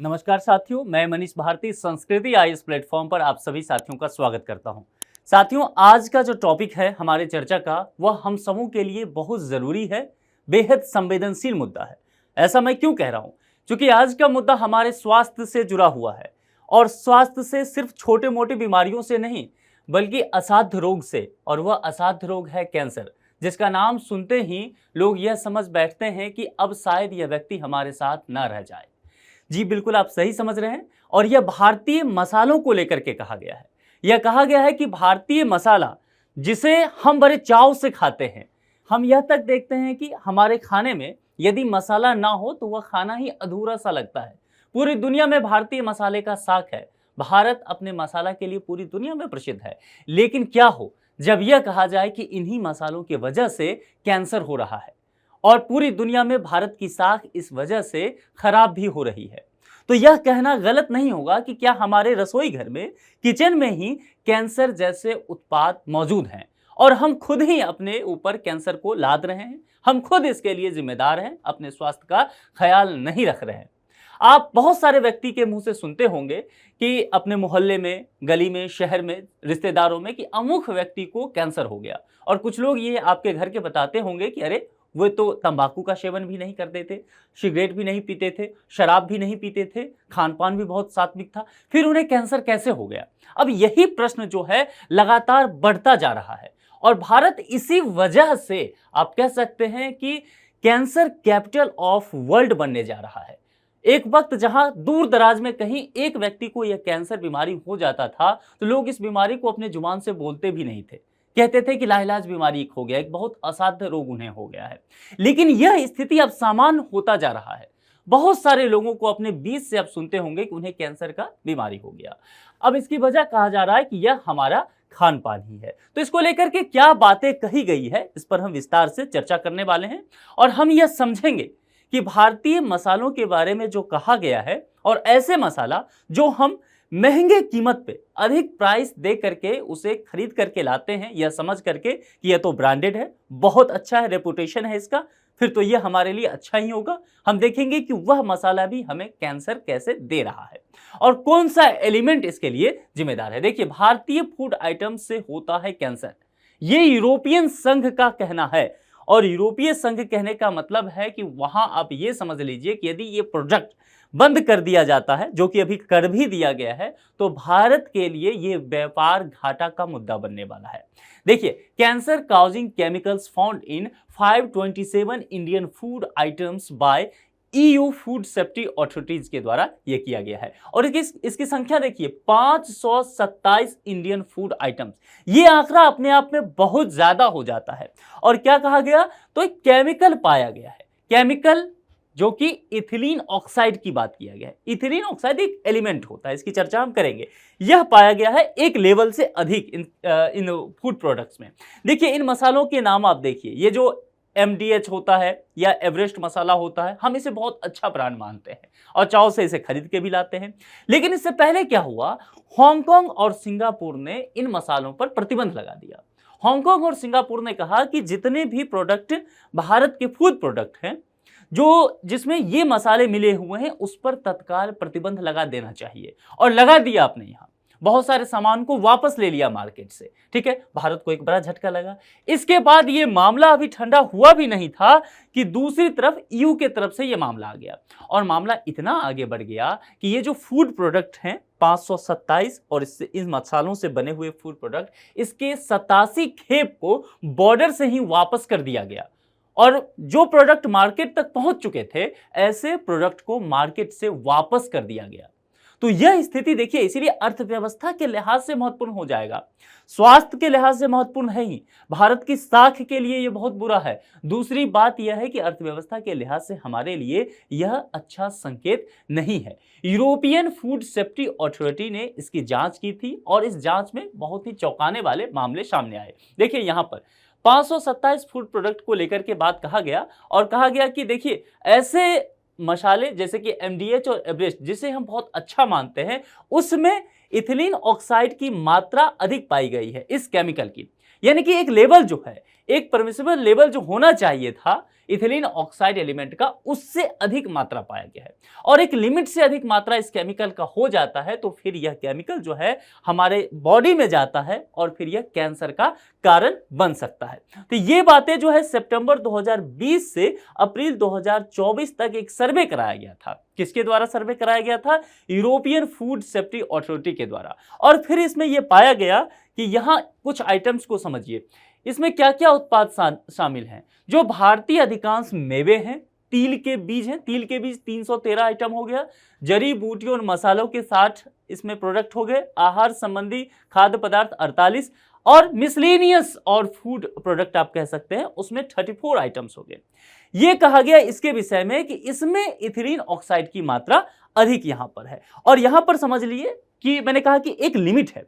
नमस्कार साथियों, मैं मनीष भारती संस्कृति आईएएस प्लेटफॉर्म पर आप सभी साथियों का स्वागत करता हूं। साथियों, आज का जो टॉपिक है हमारे चर्चा का, वह हम सबों के लिए बहुत ज़रूरी है, बेहद संवेदनशील मुद्दा है। ऐसा मैं क्यों कह रहा हूं? क्योंकि आज का मुद्दा हमारे स्वास्थ्य से जुड़ा हुआ है, और स्वास्थ्य से सिर्फ छोटे मोटे बीमारियों से नहीं, बल्कि असाध्य रोग से, और वह असाध्य रोग है कैंसर, जिसका नाम सुनते ही लोग यह समझ बैठते हैं कि अब शायद यह व्यक्ति हमारे साथ न रह जाए। जी बिल्कुल, आप सही समझ रहे हैं। और यह भारतीय मसालों को लेकर के कहा गया है। यह कहा गया है कि भारतीय मसाला, जिसे हम बड़े चाव से खाते हैं, हम यह तक देखते हैं कि हमारे खाने में यदि मसाला ना हो तो वह खाना ही अधूरा सा लगता है। पूरी दुनिया में भारतीय मसाले का साख है। भारत अपने मसाला के लिए पूरी दुनिया में प्रसिद्ध है। लेकिन क्या हो जब यह कहा जाए कि इन्हीं मसालों की वजह से कैंसर हो रहा है, और पूरी दुनिया में भारत की साख इस वजह से खराब भी हो रही है। तो यह कहना गलत नहीं होगा कि क्या हमारे रसोई घर में, किचन में ही कैंसर जैसे उत्पाद मौजूद हैं, और हम खुद ही अपने ऊपर कैंसर को लाद रहे हैं। हम खुद इसके लिए जिम्मेदार हैं, अपने स्वास्थ्य का ख्याल नहीं रख रहे हैं। आप बहुत सारे व्यक्ति के मुंह से सुनते होंगे कि अपने मोहल्ले में, गली में, शहर में, रिश्तेदारों में, कि अमुक व्यक्ति को कैंसर हो गया। और कुछ लोग ये आपके घर के बताते होंगे कि अरे, वो तो तंबाकू का सेवन भी नहीं करते थे, सिगरेट भी नहीं पीते थे, शराब भी नहीं पीते थे, खान पान भी बहुत सात्विक था, फिर उन्हें कैंसर कैसे हो गया? अब यही प्रश्न जो है लगातार बढ़ता जा रहा है, और भारत इसी वजह से आप कह सकते हैं कि कैंसर कैपिटल ऑफ वर्ल्ड बनने जा रहा है। एक वक्त जहां दूर दराज में कहीं एक व्यक्ति को यह कैंसर बीमारी हो जाता था, तो लोग इस बीमारी को अपने जुबान से बोलते भी नहीं थे, कहते थे कि लाइलाज बीमारी एक हो गया, एक बहुत असाध्य रोग उन्हें हो गया है। लेकिन यह स्थिति अब सामान्य होता जा रहा है। बहुत सारे लोगों को अपने बीच से अब सुनते होंगे कि उन्हें कैंसर का बीमारी हो गया। अब इसकी वजह कहा जा रहा है कि यह हमारा खान पान ही है। तो इसको लेकर के क्या बातें कही गई है, इस पर हम विस्तार से चर्चा करने वाले हैं, और हम यह समझेंगे कि भारतीय मसालों के बारे में जो कहा गया है, और ऐसे मसाला जो हम महंगे कीमत पे, अधिक प्राइस दे करके उसे खरीद करके लाते हैं, यह समझ करके कि यह तो ब्रांडेड है, बहुत अच्छा है, रेपुटेशन है इसका, फिर तो यह हमारे लिए अच्छा ही होगा। हम देखेंगे कि वह मसाला भी हमें कैंसर कैसे दे रहा है, और कौन सा एलिमेंट इसके लिए जिम्मेदार है। देखिए, भारतीय फूड आइटम से होता है कैंसर, ये यूरोपियन संघ का कहना है। और यूरोपीय संघ कहने का मतलब है कि वहां आप ये समझ लीजिए कि यदि ये प्रोडक्ट बंद कर दिया जाता है, जो कि अभी कर भी दिया गया है, तो भारत के लिए ये व्यापार घाटा का मुद्दा बनने वाला है। देखिए, cancer causing chemicals found in 527 Indian food items by EU food safety authorities के द्वारा यह किया गया है। और इसकी संख्या देखिए, 527 इंडियन फूड आइटम्स। ये आंकड़ा अपने आप में बहुत ज्यादा हो जाता है। और क्या कहा गया? तो एक केमिकल पाया गया है, केमिकल जो कि इथिलीन ऑक्साइड की बात किया गया है। इथिलीन ऑक्साइड एक एलिमेंट होता है, इसकी चर्चा हम करेंगे। यह पाया गया है एक लेवल से अधिक इन फूड प्रोडक्ट्स में। देखिए, इन मसालों के नाम आप देखिए, ये जो MDH होता है या एवरेस्ट मसाला होता है, हम इसे बहुत अच्छा ब्रांड मानते हैं और चाव से इसे खरीद के भी लाते हैं। लेकिन इससे पहले क्या हुआ? हांगकांग और सिंगापुर ने इन मसालों पर प्रतिबंध लगा दिया। हांगकांग और सिंगापुर ने कहा कि जितने भी प्रोडक्ट भारत के फूड प्रोडक्ट हैं, जो जिसमें ये मसाले मिले हुए हैं, उस पर तत्काल प्रतिबंध लगा देना चाहिए। और लगा दिया आपने। यहाँ बहुत सारे सामान को वापस ले लिया मार्केट से। ठीक है, भारत को एक बड़ा झटका लगा। इसके बाद ये मामला अभी ठंडा हुआ भी नहीं था कि दूसरी तरफ ईयू के तरफ से ये मामला आ गया, और मामला इतना आगे बढ़ गया कि ये जो फूड प्रोडक्ट हैं 527, और इससे इन मसालों से बने हुए फूड प्रोडक्ट, इसके 87 खेप को बॉर्डर से ही वापस कर दिया गया। और जो प्रोडक्ट मार्केट तक पहुंच चुके थे, ऐसे प्रोडक्ट को मार्केट से वापस कर दिया गया। तो यह स्थिति देखिए, इसीलिए अर्थव्यवस्था के लिहाज से महत्वपूर्ण हो जाएगा, स्वास्थ्य के लिहाज से महत्वपूर्ण है ही, भारत की साख के लिए यह बहुत बुरा है। दूसरी बात यह है कि अर्थव्यवस्था के लिहाज से हमारे लिए यह अच्छा संकेत नहीं है। यूरोपियन फूड सेफ्टी अथॉरिटी ने इसकी जांच की थी, और इस जांच में बहुत ही चौंकाने वाले मामले सामने आए। देखिए, यहाँ पर 527 फूड प्रोडक्ट को लेकर के बात कहा गया, और कहा गया कि देखिए, ऐसे मसाले जैसे कि MDH और एवरेस्ट, जिसे हम बहुत अच्छा मानते हैं, उसमें इथिलीन ऑक्साइड की मात्रा अधिक पाई गई है, इस केमिकल की। यानी कि एक लेवल जो है, एक परमिसिबल लेवल जो होना चाहिए था इथिलीन ऑक्साइड एलिमेंट का, उससे अधिक मात्रा पाया गया है। और एक लिमिट से अधिक मात्रा इस केमिकल का हो जाता है तो फिर यह केमिकल जो है हमारे बॉडी में जाता है और फिर यह कैंसर का कारण बन सकता है। तो ये बातें जो है सितंबर 2020 से अप्रैल 2024 तक एक सर्वे कराया गया था। किसके द्वारा सर्वे कराया गया था? यूरोपियन फूड सेफ्टी अथॉरिटी के द्वारा। और फिर इसमें यह पाया गया कि यहाँ कुछ आइटम्स को समझिए, इसमें क्या क्या उत्पाद शामिल हैं। जो भारतीय अधिकांश मेवे हैं, तिल के बीज हैं, तिल के बीज 313 आइटम हो गया, जड़ी बूटियों और मसालों के 60 इसमें प्रोडक्ट हो गए, आहार संबंधी खाद्य पदार्थ 48 और मिसलेनियस और फूड प्रोडक्ट आप कह सकते हैं उसमें 34 आइटम्स हो गए। यह कहा गया इसके विषय में कि इसमें इथिलीन ऑक्साइड की मात्रा अधिक यहां पर है। और यहां पर समझ लिए कि मैंने कहा कि एक लिमिट है,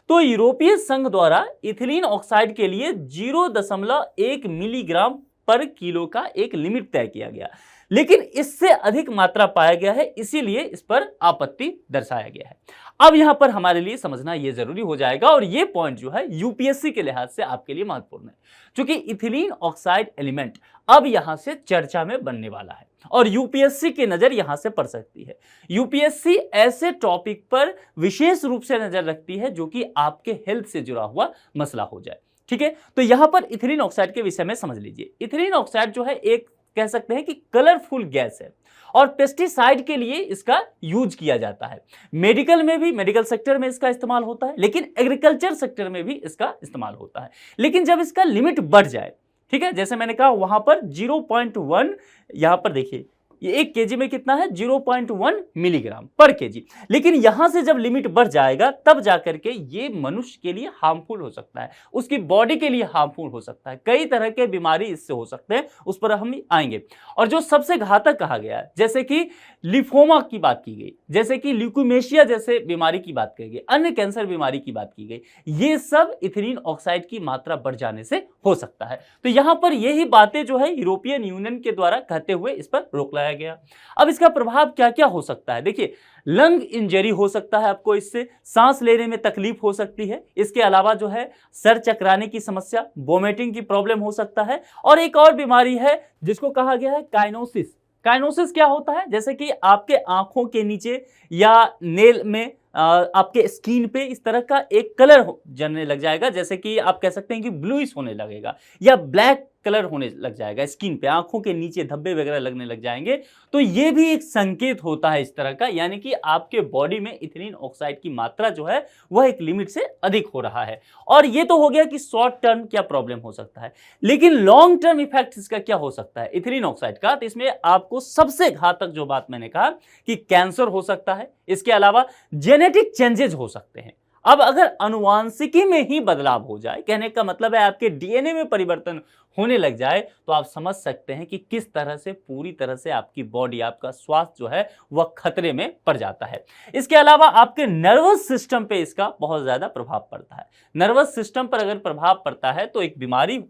तो यूरोपीय संघ द्वारा इथिलीन ऑक्साइड के लिए 0.1 मिलीग्राम पर किलो का एक लिमिट तय किया गया, लेकिन इससे अधिक मात्रा पाया गया है, इसीलिए इस पर आपत्ति दर्शाया गया है। अब यहां पर हमारे लिए समझना यह जरूरी हो जाएगा और यह पॉइंट जो है यूपीएससी के लिहाज से आपके लिए महत्वपूर्ण है, क्योंकि इथिलीन ऑक्साइड एलिमेंट अब यहां से चर्चा में बनने वाला है और यूपीएससी की नजर यहां से पड़ सकती है। यूपीएससी ऐसे टॉपिक पर विशेष रूप से नजर रखती है जो कि आपके हेल्थ से जुड़ा हुआ मसला हो जाए। ठीक है, तो यहां पर इथिलीन ऑक्साइड के विषय में समझ लीजिए। इथिलीन ऑक्साइड जो है एक कह सकते हैं कि कलरफुल गैस है और पेस्टिसाइड के लिए इसका यूज किया जाता है। मेडिकल में भी, मेडिकल सेक्टर में इसका इस्तेमाल होता है, लेकिन एग्रीकल्चर सेक्टर में भी इसका इस्तेमाल होता है। लेकिन जब इसका लिमिट बढ़ जाए, ठीक है, जैसे मैंने कहा वहां पर 0.1, यहां पर देखिए ये 1 केजी में कितना है? 0.1 मिलीग्राम पर केजी। लेकिन यहां से जब लिमिट बढ़ जाएगा तब जाकर के ये मनुष्य के लिए हार्मफुल हो सकता है, उसकी बॉडी के लिए हार्मफुल हो सकता है, कई तरह के बीमारी इससे हो सकते हैं, उस पर हम आएंगे। और जो सबसे घातक कहा गया है, जैसे कि लिफोमा की बात की गई, जैसे कि ल्यूकेमिया जैसे बीमारी की बात की गई, अन्य कैंसर बीमारी की बात की गई, ये सब इथिलीन ऑक्साइड की मात्रा बढ़ जाने से हो सकता है। तो यहां पर यही बातें जो है यूरोपियन यूनियन के द्वारा कहते हुए इस पर रोक लगाया गया। अब इसका प्रभाव क्या क्या हो सकता है? देखिए, लंग इंजरी हो सकता है आपको, इससे सांस लेने में तकलीफ हो सकती है। इसके अलावा जो है सर चकराने की समस्या, वोमिटिंग की प्रॉब्लम हो सकता है। और एक और बीमारी है जिसको कहा गया है काइनोसिस। काइनोसिस क्या होता है? जैसे कि आपके आंखों के नीचे या नेल में, आपके स्किन पे इस तरह का एक कलर जनने लग जाएगा, जैसे कि आप कह सकते हैं कि ब्लूइश होने लगेगा या ब्लैक कलर होने लग जाएगा स्किन पे, आंखों के नीचे धब्बे वगैरह लगने लग जाएंगे। तो ये भी एक संकेत होता है इस तरह का, यानी कि आपके बॉडी में इथिलीन ऑक्साइड की मात्रा जो है वह एक लिमिट से अधिक हो रहा है। और ये तो हो गया कि शॉर्ट टर्म क्या प्रॉब्लम हो सकता है, लेकिन लॉन्ग टर्म इफेक्ट इसका क्या हो सकता है इथिलीन ऑक्साइड का? तो इसमें आपको सबसे घातक जो बात मैंने कहा कि कैंसर हो सकता है, इसके अलावा जेनेटिक चेंजेस हो सकते हैं। अब अगर अनुवांशिकी में ही बदलाव हो जाए, कहने का मतलब है आपके डीएनए में परिवर्तन होने लग जाए, तो आप समझ सकते हैं कि किस तरह से पूरी तरह से आपकी बॉडी, आपका स्वास्थ्य जो है वह खतरे में पड़ जाता है। इसके अलावा आपके नर्वस सिस्टम पे इसका बहुत ज्यादा प्रभाव पड़ता है। नर्वस सिस्टम पर अगर प्रभाव पड़ता है तो एक बीमारी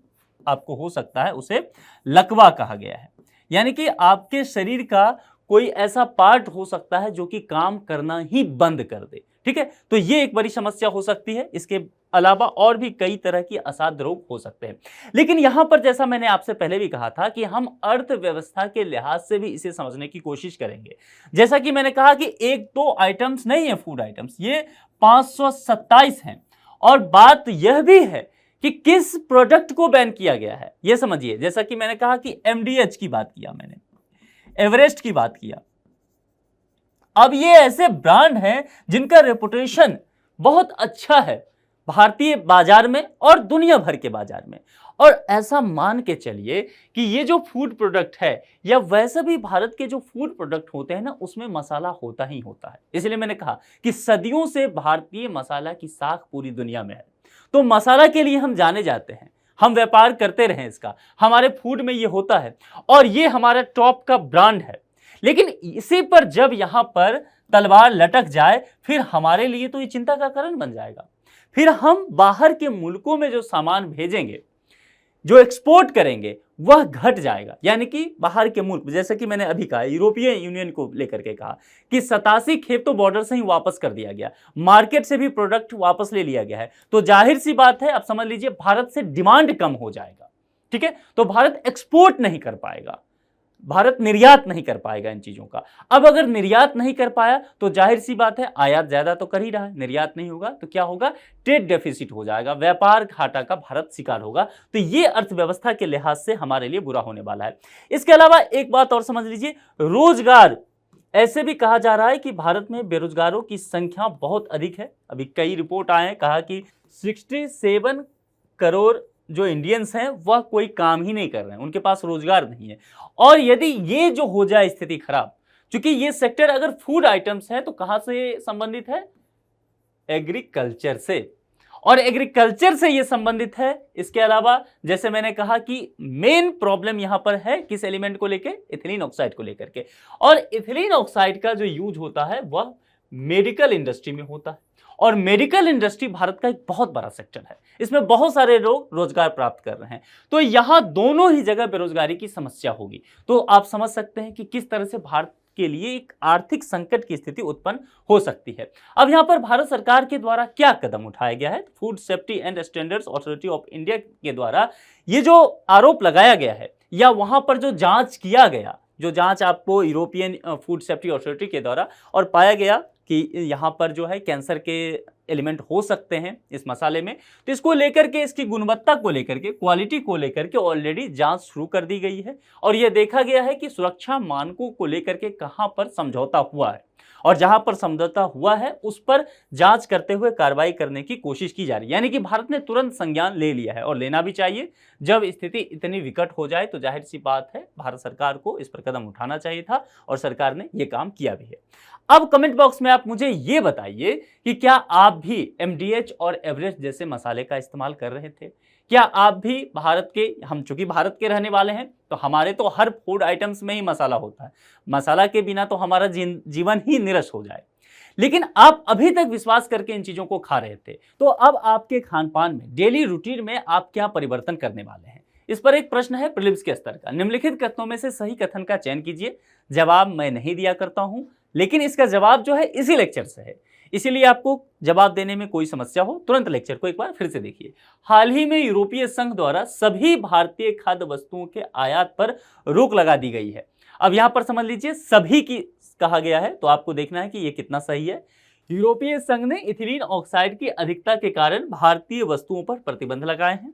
आपको हो सकता है, उसे लकवा कहा गया है। यानी कि आपके शरीर का कोई ऐसा पार्ट हो सकता है जो कि काम करना ही बंद कर दे। ठीक है, तो ये एक बड़ी समस्या हो सकती है। इसके अलावा और भी कई तरह की असाध्य रोग हो सकते हैं। लेकिन यहां पर जैसा मैंने आपसे पहले भी कहा था कि हम अर्थव्यवस्था के लिहाज से भी इसे समझने की कोशिश करेंगे। जैसा कि मैंने कहा कि एक दो आइटम्स नहीं है फूड आइटम्स, ये 527 हैं। और बात यह भी है कि किस प्रोडक्ट को बैन किया गया है, यह समझिए। जैसा कि मैंने कहा कि एमडीएच की बात किया, मैंने एवरेस्ट की बात किया। अब ये ऐसे ब्रांड हैं जिनका रेपुटेशन बहुत अच्छा है भारतीय बाजार में और दुनिया भर के बाजार में। और ऐसा मान के चलिए कि ये जो फूड प्रोडक्ट है या वैसे भी भारत के जो फूड प्रोडक्ट होते हैं ना, उसमें मसाला होता ही होता है। इसलिए मैंने कहा कि सदियों से भारतीय मसाला की साख पूरी दुनिया में है। तो मसाला के लिए हम जाने जाते हैं, हम व्यापार करते रहे इसका, हमारे फूड में ये होता है और ये हमारा टॉप का ब्रांड है। लेकिन इसी पर जब यहां पर तलवार लटक जाए, फिर हमारे लिए तो ये चिंता का कारण बन जाएगा। फिर हम बाहर के मुल्कों में जो सामान भेजेंगे, जो एक्सपोर्ट करेंगे वह घट जाएगा। यानी कि बाहर के मुल्क, जैसे कि मैंने अभी कहा, यूरोपियन यूनियन को लेकर के कहा कि 87 खेप तो बॉर्डर से ही वापस कर दिया गया, मार्केट से भी प्रोडक्ट वापस ले लिया गया है, तो जाहिर सी बात है, अब समझ लीजिए भारत से डिमांड कम हो जाएगा। ठीक है, तो भारत एक्सपोर्ट नहीं कर पाएगा, भारत निर्यात नहीं कर पाएगा इन चीजों का। अब अगर निर्यात नहीं कर पाया तो जाहिर सी बात है आयात ज्यादा तो कर ही रहा है, निर्यात नहीं होगा तो क्या होगा, ट्रेड डेफिसिट हो जाएगा, व्यापार घाटा का भारत शिकार होगा। तो ये अर्थव्यवस्था के लिहाज से हमारे लिए बुरा होने वाला है। इसके अलावा एक बात और समझ लीजिए, रोजगार, ऐसे भी कहा जा रहा है कि भारत में बेरोजगारों की संख्या बहुत अधिक है। अभी कई रिपोर्ट आए हैं, कहा कि 67 करोड़ जो इंडियंस हैं वह कोई काम ही नहीं कर रहे हैं, उनके पास रोजगार नहीं है। और यदि ये जो हो जाए स्थिति खराब, क्योंकि ये सेक्टर अगर फूड आइटम्स है तो कहां से संबंधित है, एग्रीकल्चर से, और एग्रीकल्चर से ये संबंधित है। इसके अलावा जैसे मैंने कहा कि मेन प्रॉब्लम यहां पर है किस एलिमेंट को लेके, इथिलीन ऑक्साइड को लेकर के। और इथिलीन ऑक्साइड का जो यूज होता है वह मेडिकल इंडस्ट्री में होता है, और मेडिकल इंडस्ट्री भारत का एक बहुत बड़ा सेक्टर है, इसमें बहुत सारे लोग रोजगार प्राप्त कर रहे हैं। तो यहां दोनों ही जगह बेरोजगारी की समस्या होगी। तो आप समझ सकते हैं कि किस तरह से भारत के लिए एक आर्थिक संकट की स्थिति उत्पन्न हो सकती है। अब यहां पर भारत सरकार के द्वारा क्या कदम उठाया गया है, food safety and standards authority of India के द्वारा ये जो आरोप लगाया गया है, या वहां पर जो जांच किया गया, जो जांच आपको यूरोपियन फूड सेफ्टी अथॉरिटी के द्वारा, और पाया गया कि यहाँ पर जो है कैंसर के एलिमेंट हो सकते हैं इस मसाले में, तो इसको लेकर के, इसकी गुणवत्ता को लेकर के, क्वालिटी को लेकर के ऑलरेडी जांच शुरू कर दी गई है। और यह देखा गया है कि सुरक्षा मानकों को लेकर के कहां पर समझौता हुआ है, और जहां पर समझौता हुआ है उस पर जांच करते हुए कार्रवाई करने की कोशिश की जा रही है। यानी कि भारत ने तुरंत संज्ञान ले लिया है, और लेना भी चाहिए। जब स्थिति इतनी विकट हो जाए तो जाहिर सी बात है भारत सरकार को इस पर कदम उठाना चाहिए था, और सरकार ने यह काम किया भी है। अब कमेंट बॉक्स में आप मुझे ये बताइए कि क्या आप भी MDH और एवरेस्ट जैसे मसाले का इस्तेमाल कर रहे थे? क्या आप भी भारत के, हम चूंकि भारत के रहने वाले हैं तो हमारे तो हर फूड आइटम्स में ही मसाला होता है, मसाला के बिना तो हमारा जीवन ही निरस हो जाए, लेकिन आप अभी तक विश्वास करके इन चीजों को खा रहे थे। तो अब आपके खान पान में, डेली रूटीन में आप क्या परिवर्तन करने वाले हैं? इस पर एक प्रश्न है प्रीलिम्स के स्तर का। निम्नलिखित कथनों में से सही कथन का चयन कीजिए। जवाब मैं नहीं दिया करता हूं, लेकिन इसका जवाब जो है इसी लेक्चर से है, इसीलिए आपको जवाब देने में कोई समस्या हो तुरंत लेक्चर को एक बार फिर से देखिए। हाल ही में यूरोपीय संघ द्वारा सभी भारतीय खाद्य वस्तुओं के आयात पर रोक लगा दी गई है। अब यहां पर समझ लीजिए सभी की कहा गया है, तो आपको देखना है कि यह कितना सही है। यूरोपीय संघ ने इथिलीन ऑक्साइड की अधिकता के कारण भारतीय वस्तुओं पर प्रतिबंध लगाए हैं।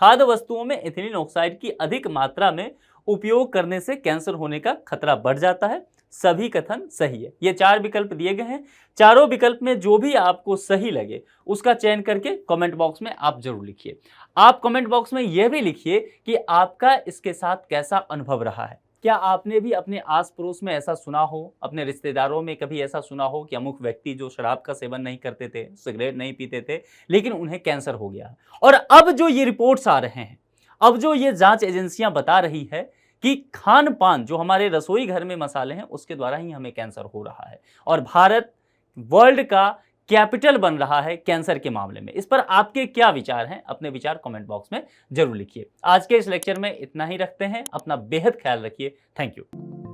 खाद्य वस्तुओं में इथिलीन ऑक्साइड की अधिक मात्रा में उपयोग करने से कैंसर होने का खतरा बढ़ जाता है। सभी कथन सही है। ये 4 विकल्प दिए गए हैं, चारों विकल्प में जो भी आपको सही लगे उसका चयन करके कमेंट बॉक्स में आप जरूर लिखिए। आप कमेंट बॉक्स में यह भी लिखिए कि आपका इसके साथ कैसा अनुभव रहा है। क्या आपने भी अपने आस पड़ोस में ऐसा सुना हो, अपने रिश्तेदारों में कभी ऐसा सुना हो कि अमुक व्यक्ति जो शराब का सेवन नहीं करते थे, सिगरेट नहीं पीते थे, लेकिन उन्हें कैंसर हो गया। और अब जो ये रिपोर्ट्स आ रहे हैं, अब जो ये जांच एजेंसियां बता रही है कि खान पान, जो हमारे रसोई घर में मसाले हैं, उसके द्वारा ही हमें कैंसर हो रहा है, और भारत वर्ल्ड का कैपिटल बन रहा है कैंसर के मामले में। इस पर आपके क्या विचार हैं? अपने विचार कमेंट बॉक्स में जरूर लिखिए। आज के इस लेक्चर में इतना ही रखते हैं। अपना बेहद ख्याल रखिए। Thank you.